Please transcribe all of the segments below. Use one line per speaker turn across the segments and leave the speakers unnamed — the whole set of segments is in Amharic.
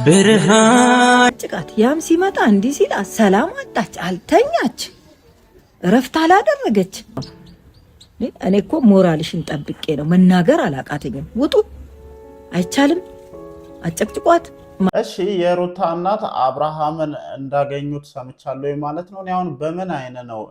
ብርሃን ጭቃት ያም ሲመጣ እንዲህ ሲል ሰላም አጣች፣ አልተኛች፣ እረፍት አላደረገች። እኔ እኮ ሞራልሽን ጠብቄ ነው መናገር አላቃተኝም። ውጡ አይቻልም፣ አጨቅጭቋት።
እሺ የሩታ እናት አብርሃምን እንዳገኙት ሰምቻለሁ ማለት ነው። አሁን በምን አይነ ነው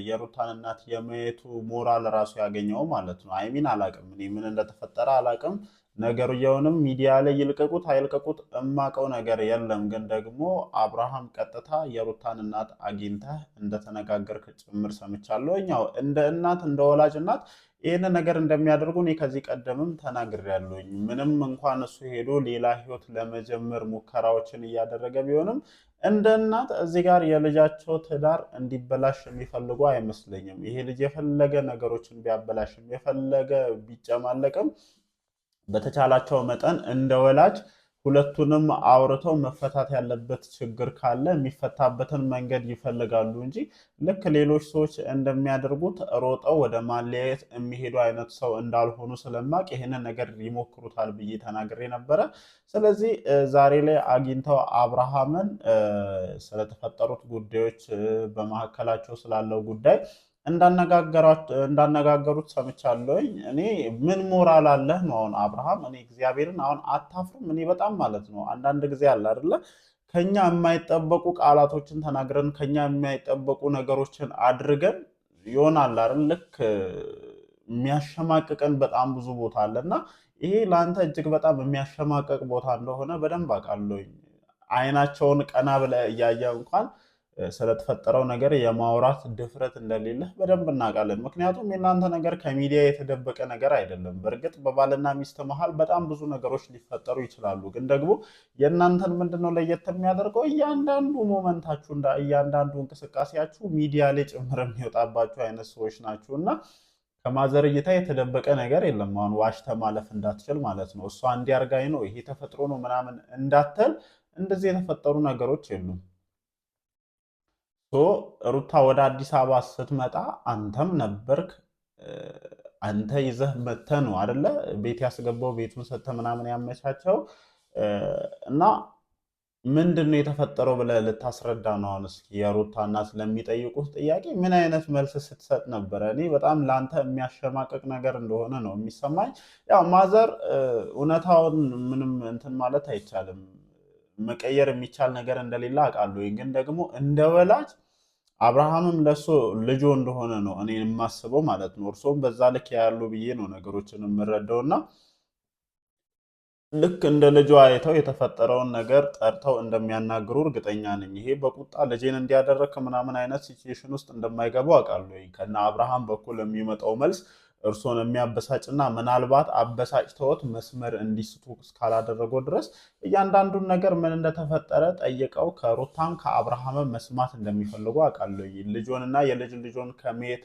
የሩታን እናት የማየቱ ሞራል ራሱ ያገኘው ማለት ነው? አይሚን አላቅም፣ እኔ ምን እንደተፈጠረ አላቅም። ነገርየውንም ሚዲያ ላይ ይልቀቁት አይልቀቁት እማቀው ነገር የለም። ግን ደግሞ አብርሃም ቀጥታ የሩታን እናት አግኝተህ እንደተነጋገርክ ጭምር ሰምቻለሁ። ያው እንደ እናት እንደ ወላጅ እናት ይህን ነገር እንደሚያደርጉ እኔ ከዚህ ቀደምም ተናግሬያለሁኝ። ምንም እንኳን እሱ ሄዶ ሌላ ህይወት ለመጀመር ሙከራዎችን እያደረገ ቢሆንም እንደ እናት እዚህ ጋር የልጃቸው ትዳር እንዲበላሽ የሚፈልጉ አይመስለኝም። ይሄ ልጅ የፈለገ ነገሮችን ቢያበላሽም የፈለገ ቢጨማለቅም በተቻላቸው መጠን እንደ ወላጅ ሁለቱንም አውርተው መፈታት ያለበት ችግር ካለ የሚፈታበትን መንገድ ይፈልጋሉ እንጂ ልክ ሌሎች ሰዎች እንደሚያደርጉት ሮጠው ወደ ማለያየት የሚሄዱ አይነት ሰው እንዳልሆኑ ስለማቅ ይህንን ነገር ይሞክሩታል ብዬ ተናግሬ ነበረ። ስለዚህ ዛሬ ላይ አግኝተው አብርሃምን ስለተፈጠሩት ጉዳዮች በመካከላቸው ስላለው ጉዳይ እንዳነጋገሩት ሰምቻለሁኝ። እኔ ምን ሞራል አለህ ነው አሁን አብርሃም? እኔ እግዚአብሔርን አሁን አታፍርም? እኔ በጣም ማለት ነው አንዳንድ ጊዜ አለ አይደለ ከኛ የማይጠበቁ ቃላቶችን ተናግረን ከኛ የማይጠበቁ ነገሮችን አድርገን ይሆናል አይደል ልክ የሚያሸማቅቀን በጣም ብዙ ቦታ አለና ይሄ ለአንተ እጅግ በጣም የሚያሸማቀቅ ቦታ እንደሆነ በደንብ አውቃለሁኝ። አይናቸውን ቀና ብለህ እያየ እንኳን ስለተፈጠረው ነገር የማውራት ድፍረት እንደሌለህ በደንብ እናውቃለን። ምክንያቱም የእናንተ ነገር ከሚዲያ የተደበቀ ነገር አይደለም። በእርግጥ በባልና ሚስት መሀል በጣም ብዙ ነገሮች ሊፈጠሩ ይችላሉ። ግን ደግሞ የእናንተን ምንድነው ለየት የሚያደርገው? እያንዳንዱ ሞመንታችሁ እያንዳንዱ እንቅስቃሴያችሁ ሚዲያ ላይ ጭምር የሚወጣባችሁ አይነት ሰዎች ናችሁ እና ከማዘር እይታ የተደበቀ ነገር የለም። አሁን ዋሽተ ማለፍ እንዳትችል ማለት ነው። እሷ እንዲያርጋኝ ነው ይሄ ተፈጥሮ ነው ምናምን እንዳትል እንደዚህ የተፈጠሩ ነገሮች የሉም። ሩታ ወደ አዲስ አበባ ስትመጣ አንተም ነበርክ። አንተ ይዘህ መተህ ነው አይደለ ቤት ያስገባው ቤቱን ሰጥተህ ምናምን ያመቻቸው እና ምንድነው የተፈጠረው ብለህ ልታስረዳ ነው። አሁን እስኪ የሩታ እናት ስለሚጠይቁት ጥያቄ ምን አይነት መልስ ስትሰጥ ነበረ? እኔ በጣም ለአንተ የሚያሸማቀቅ ነገር እንደሆነ ነው የሚሰማኝ። ያው ማዘር እውነታውን ምንም እንትን ማለት አይቻልም፣ መቀየር የሚቻል ነገር እንደሌለ አውቃለሁ። ግን ደግሞ እንደ ወላጅ አብርሃምም ለሱ ልጆ እንደሆነ ነው እኔ የማስበው ማለት ነው። እርሶም በዛ ልክ ያሉ ብዬ ነው ነገሮችን የምረዳውና ልክ እንደ ልጇ አይተው የተፈጠረውን ነገር ጠርተው እንደሚያናግሩ እርግጠኛ ነኝ። ይሄ በቁጣ ልጄን እንዲያደረክ ምናምን አይነት ሲቹዌሽን ውስጥ እንደማይገቡ አውቃለሁ። ከነ አብርሃም በኩል የሚመጣው መልስ እርሶን የሚያበሳጭና ምናልባት አበሳጭተውት መስመር እንዲስቱ እስካላደረገው ድረስ እያንዳንዱን ነገር ምን እንደተፈጠረ ጠይቀው ከሩታም ከአብርሃምም መስማት እንደሚፈልጉ አውቃለሁ። ልጆንና የልጅ ልጆን ከመሄድ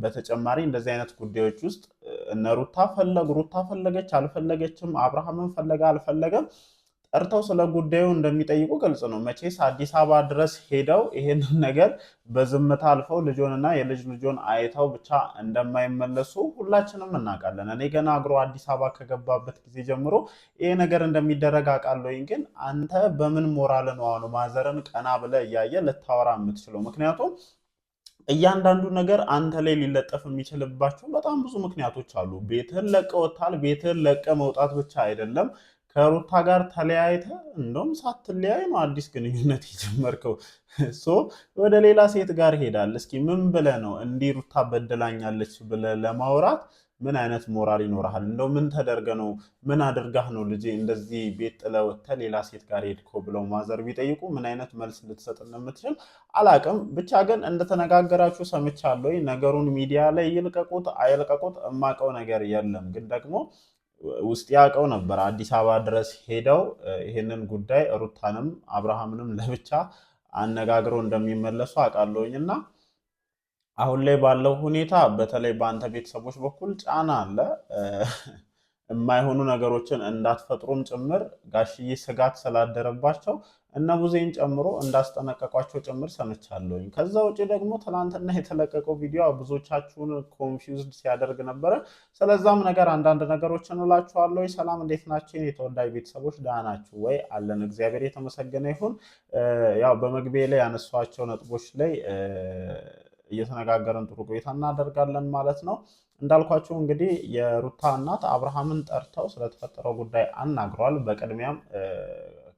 በተጨማሪ እንደዚህ አይነት ጉዳዮች ውስጥ እነ ሩታ ፈለገች አልፈለገችም፣ አብርሃምን ፈለገ አልፈለገም ጠርተው ስለ ጉዳዩ እንደሚጠይቁ ግልጽ ነው። መቼስ አዲስ አበባ ድረስ ሄደው ይሄንን ነገር በዝምታ አልፈው ልጆንና የልጅ ልጆን አይተው ብቻ እንደማይመለሱ ሁላችንም እናውቃለን። እኔ ገና አግሮ አዲስ አበባ ከገባበት ጊዜ ጀምሮ ይሄ ነገር እንደሚደረግ አውቃለሁ። ግን አንተ በምን ሞራል ነው አሁን ማዘርን ቀና ብለህ እያየ ልታወራ የምትችለው? ምክንያቱም እያንዳንዱ ነገር አንተ ላይ ሊለጠፍ የሚችልባቸው በጣም ብዙ ምክንያቶች አሉ። ቤትህን ለቀህ ወጥተሃል። ቤትህን ለቀህ መውጣት ብቻ አይደለም ከሩታ ጋር ተለያይተ እንደውም ሳትለያይ ነው አዲስ ግንኙነት የጀመርከው። ወደ ሌላ ሴት ጋር ሄዳል። እስኪ ምን ብለህ ነው እንዲህ ሩታ በደላኛለች ብለህ ለማውራት ምን አይነት ሞራል ይኖርሃል? እንደው ምን ተደርገህ ነው ምን አድርጋህ ነው ልጄ እንደዚህ ቤት ጥለህ ወጥተህ ሌላ ሴት ጋር ሄድከው ብለው ማዘር ቢጠይቁ ምን አይነት መልስ ልትሰጥ እንደምትችል አላቅም። ብቻ ግን እንደተነጋገራችሁ ሰምቻለሁ። ነገሩን ሚዲያ ላይ ይልቀቁት አይልቀቁት እማቀው ነገር የለም። ግን ደግሞ ውስጥ ያውቀው ነበር አዲስ አበባ ድረስ ሄደው ይሄንን ጉዳይ ሩታንም አብርሃምንም ለብቻ አነጋግረው እንደሚመለሱ አውቃለሁኝና አሁን ላይ ባለው ሁኔታ በተለይ በአንተ ቤተሰቦች በኩል ጫና አለ። የማይሆኑ ነገሮችን እንዳትፈጥሩም ጭምር ጋሽዬ ስጋት ስላደረባቸው እነ ቡዜን ጨምሮ እንዳስጠነቀቋቸው ጭምር ሰምቻለሁኝ። ከዛ ውጭ ደግሞ ትናንትና የተለቀቀው ቪዲዮ ብዙዎቻችሁን ኮንፊውዝድ ሲያደርግ ነበረ። ስለዛም ነገር አንዳንድ ነገሮችን እላችኋለሁ። ሰላም፣ እንዴት ናችሁ የተወዳጅ ቤተሰቦች? ደህና ናችሁ ወይ? አለን፣ እግዚአብሔር የተመሰገነ ይሁን። ያው በመግቢያ ላይ ያነሷቸው ነጥቦች ላይ እየተነጋገርን ጥሩ ቆይታ እናደርጋለን ማለት ነው። እንዳልኳቸው እንግዲህ የሩታ እናት አብርሃምን ጠርተው ስለተፈጠረው ጉዳይ አናግረዋል። በቅድሚያም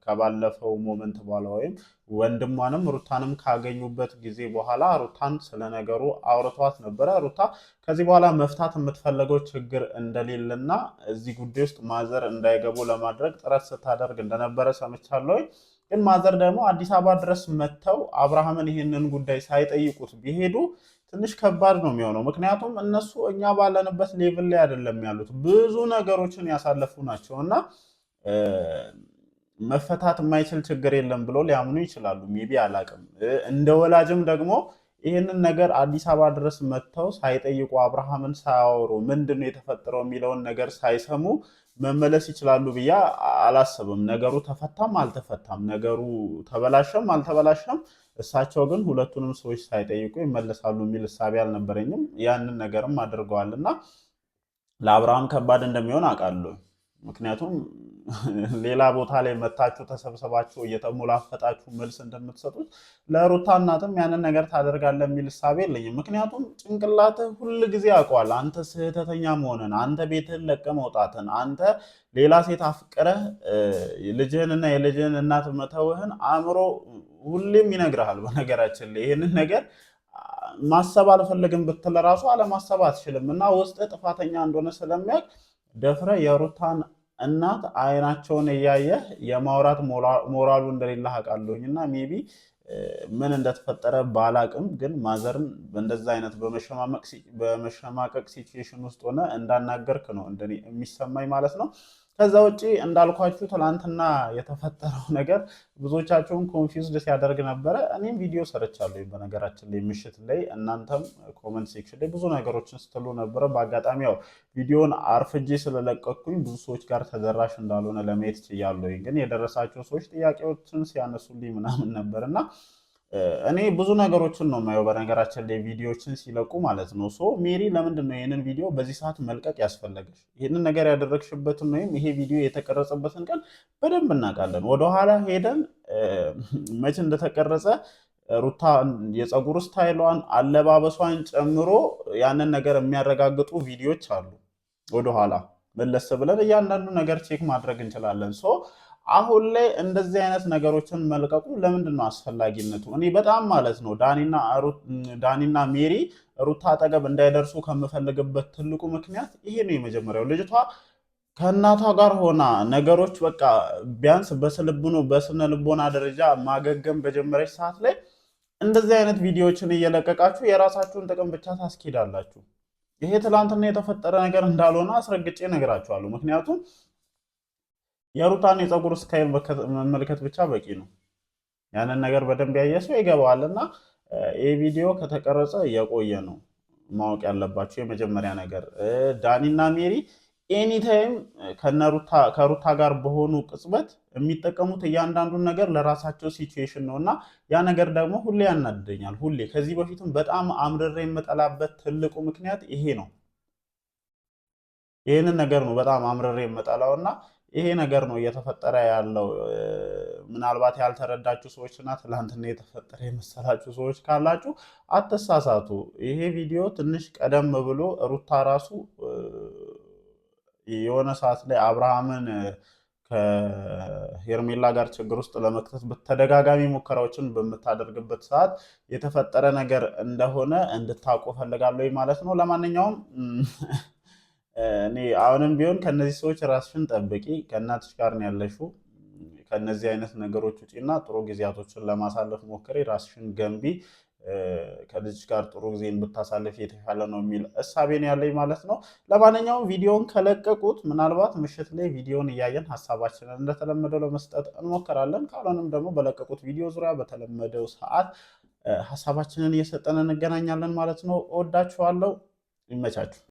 ከባለፈው ሞመንት በኋላ ወይም ወንድሟንም ሩታንም ካገኙበት ጊዜ በኋላ ሩታን ስለነገሩ አውርቷት ነበረ። ሩታ ከዚህ በኋላ መፍታት የምትፈልገው ችግር እንደሌለና እዚህ ጉዳይ ውስጥ ማዘር እንዳይገቡ ለማድረግ ጥረት ስታደርግ እንደነበረ ሰምቻለሁ። ግን ማዘር ደግሞ አዲስ አበባ ድረስ መጥተው አብርሃምን ይህንን ጉዳይ ሳይጠይቁት ቢሄዱ ትንሽ ከባድ ነው የሚሆነው። ምክንያቱም እነሱ እኛ ባለንበት ሌቭል ላይ አይደለም ያሉት፣ ብዙ ነገሮችን ያሳለፉ ናቸው እና መፈታት የማይችል ችግር የለም ብሎ ሊያምኑ ይችላሉ። ሜቢ አላቅም። እንደ ወላጅም ደግሞ ይህንን ነገር አዲስ አበባ ድረስ መጥተው ሳይጠይቁ አብርሃምን ሳያወሩ ምንድነው የተፈጠረው የሚለውን ነገር ሳይሰሙ መመለስ ይችላሉ ብዬ አላስብም። ነገሩ ተፈታም አልተፈታም፣ ነገሩ ተበላሸም አልተበላሸም፣ እሳቸው ግን ሁለቱንም ሰዎች ሳይጠይቁ ይመለሳሉ የሚል እሳቤ አልነበረኝም። ያንን ነገርም አድርገዋልና ለአብርሃም ከባድ እንደሚሆን አውቃለሁ። ምክንያቱም ሌላ ቦታ ላይ መታችሁ ተሰብሰባችሁ እየተሞላፈጣችሁ መልስ እንደምትሰጡት ለሩታ እናትም ያንን ነገር ታደርጋለህ የሚል እሳቤ የለኝም። ምክንያቱም ጭንቅላትህ ሁል ጊዜ ያውቀዋል አንተ ስህተተኛ መሆንን፣ አንተ ቤትህን ለቀህ መውጣትን፣ አንተ ሌላ ሴት አፍቅረህ ልጅህንና የልጅህን እናት መተውህን አእምሮ ሁሌም ይነግርሃል። በነገራችን ላይ ይህንን ነገር ማሰብ አልፈልግም ብትል ራሱ አለማሰብ አትችልም እና ውስጥ ጥፋተኛ እንደሆነ ስለሚያውቅ ደፍረ የሩታን እናት አይናቸውን እያየህ የማውራት ሞራሉ እንደሌለ አውቃለሁኝ እና ሜቢ ምን እንደተፈጠረ ባላቅም ግን ማዘርን በእንደዛ አይነት በመሸማቀቅ ሲቹዌሽን ውስጥ ሆነ እንዳናገርክ ነው እንደኔ የሚሰማኝ ማለት ነው። ከዛ ውጭ እንዳልኳችሁ ትናንትና የተፈጠረው ነገር ብዙዎቻችሁን ኮንፊውዝድ ሲያደርግ ነበረ። እኔም ቪዲዮ ሰርቻለሁ በነገራችን ላይ ምሽት ላይ፣ እናንተም ኮመንት ሴክሽን ላይ ብዙ ነገሮችን ስትሉ ነበረ። በአጋጣሚ ያው ቪዲዮን አርፍጄ ስለለቀኩኝ ብዙ ሰዎች ጋር ተደራሽ እንዳልሆነ ለማየት ችያለሁ። ግን የደረሳቸው ሰዎች ጥያቄዎችን ሲያነሱልኝ ምናምን ነበር እና እኔ ብዙ ነገሮችን ነው የማየው በነገራችን ላይ ቪዲዮዎችን ሲለቁ ማለት ነው። ሶ ሜሪ ለምንድን ነው ይህንን ቪዲዮ በዚህ ሰዓት መልቀቅ ያስፈለገች? ይህንን ነገር ያደረግሽበትን ወይም ይሄ ቪዲዮ የተቀረጸበትን ቀን በደንብ እናውቃለን። ወደኋላ ሄደን መቼ እንደተቀረጸ ሩታ የፀጉር ስታይሏን፣ አለባበሷን ጨምሮ ያንን ነገር የሚያረጋግጡ ቪዲዮዎች አሉ። ወደኋላ መለስ ብለን እያንዳንዱ ነገር ቼክ ማድረግ እንችላለን። ሶ አሁን ላይ እንደዚህ አይነት ነገሮችን መልቀቁ ለምንድን ነው አስፈላጊነቱ? እኔ በጣም ማለት ነው ዳኒና ሜሪ ሩታ አጠገብ እንዳይደርሱ ከምፈልግበት ትልቁ ምክንያት ይሄ ነው። የመጀመሪያው ልጅቷ ከእናቷ ጋር ሆና ነገሮች በቃ ቢያንስ በስነ ልቦና ደረጃ ማገገም በጀመረች ሰዓት ላይ እንደዚህ አይነት ቪዲዮዎችን እየለቀቃችሁ የራሳችሁን ጥቅም ብቻ ታስኬዳላችሁ። ይሄ ትላንትና የተፈጠረ ነገር እንዳልሆነ አስረግጬ እነግራችኋለሁ። ምክንያቱም የሩታን የፀጉር ስታይል መመልከት ብቻ በቂ ነው። ያንን ነገር በደንብ ያየ ሰው ይገባዋልና ይህ ቪዲዮ ከተቀረጸ የቆየ ነው። ማወቅ ያለባቸው የመጀመሪያ ነገር ዳኒና ሜሪ ኤኒታይም ከሩታ ጋር በሆኑ ቅጽበት የሚጠቀሙት እያንዳንዱን ነገር ለራሳቸው ሲቹዌሽን ነው እና ያ ነገር ደግሞ ሁሌ ያናድደኛል። ሁሌ ከዚህ በፊትም በጣም አምርሬ የምጠላበት ትልቁ ምክንያት ይሄ ነው። ይህንን ነገር ነው በጣም አምርሬ የምጠላውና ይሄ ነገር ነው እየተፈጠረ ያለው። ምናልባት ያልተረዳችሁ ሰዎች እና ትላንትና የተፈጠረ የመሰላችሁ ሰዎች ካላችሁ አትሳሳቱ። ይሄ ቪዲዮ ትንሽ ቀደም ብሎ ሩታ ራሱ የሆነ ሰዓት ላይ አብርሃምን ከሄርሜላ ጋር ችግር ውስጥ ለመክተት በተደጋጋሚ ሙከራዎችን በምታደርግበት ሰዓት የተፈጠረ ነገር እንደሆነ እንድታውቁ ፈልጋለሁ ማለት ነው። ለማንኛውም እኔ አሁንም ቢሆን ከነዚህ ሰዎች ራስሽን ጠብቂ። ከእናትሽ ጋር ነው ያለሽው። ከነዚህ አይነት ነገሮች ውጪና ጥሩ ጊዜያቶችን ለማሳለፍ ሞክሪ። ራስሽን ገንቢ። ከልጅሽ ጋር ጥሩ ጊዜ ብታሳልፍ የተሻለ ነው የሚል እሳቤ ነው ያለኝ ማለት ነው። ለማንኛውም ቪዲዮን ከለቀቁት ምናልባት ምሽት ላይ ቪዲዮን እያየን ሀሳባችንን እንደተለመደው ለመስጠት እንሞክራለን። ካልሆነም ደግሞ በለቀቁት ቪዲዮ ዙሪያ በተለመደው ሰዓት ሀሳባችንን እየሰጠን እንገናኛለን ማለት ነው። እወዳችኋለሁ። ይመቻችሁ።